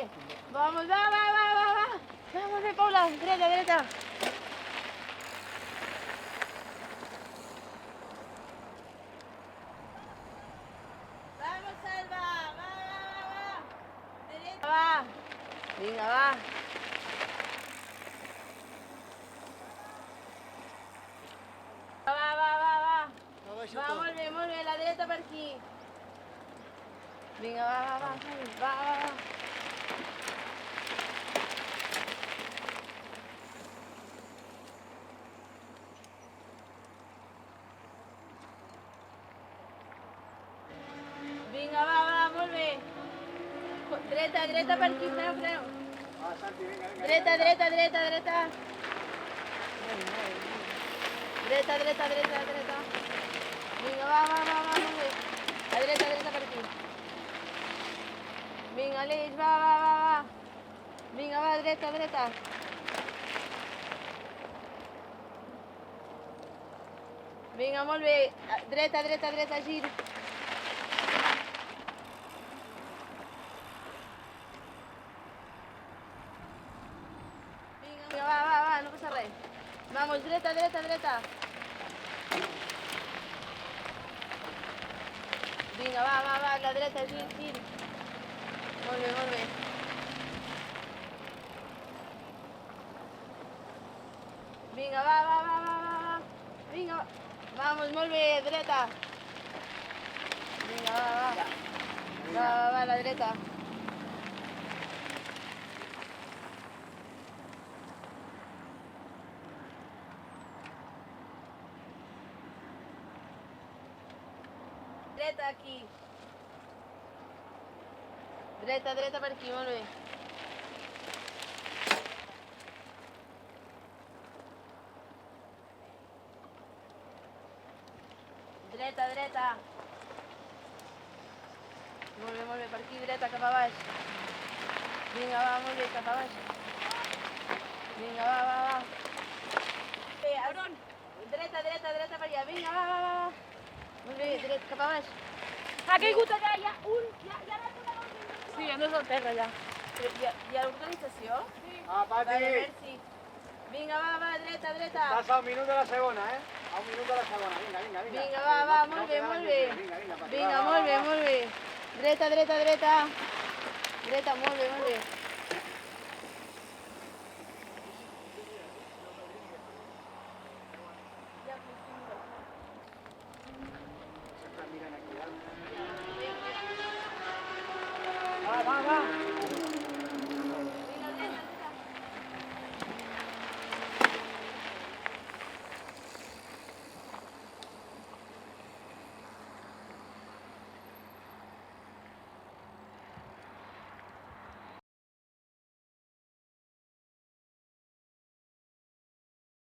bé. Vamos, va. Va, molt bé, Paula. Dreta. Vamos, Salva. Va. Dreta. Va. Vinga, va. Va. Va, molt bé. La dreta per aquí. Vinga, va. Vinga, va, molt bé. Dreta per aquí, freu. Dreta. Dreta, Vinga, va, molt bé. A dreta per aquí. Vinga, Aleix, va. Vinga, va, dreta. Vinga, molt bé. Dreta, gir. Vinga, va, no passa res. Vamos, dreta. Vinga, va, la dreta, gir. Molt bé. Vinga, va. Vinga, vamos, molt bé, dreta. Vinga, va. Va, la dreta. Dreta aquí. Dreta per aquí, molt bé. Dreta. Molt bé, per aquí, dreta, cap a baix. Vinga, va, molt bé, cap a baix. Vinga, va. Dreta per allà, vinga, va. Molt bé, dret, cap a baix. Ha caigut allà, ja l'ha donat el vent. Sí, ja no és al terra, ja. Hi ha organització? Sí. Pati, Vale, merci. Vinga, va, dreta. estàs a un minut de la segona, A un minut de la segona, vinga. Vinga, va, molt bé. Vinga, Pati. Vinga, molt bé. Dreta. Dreta, molt bé. Va.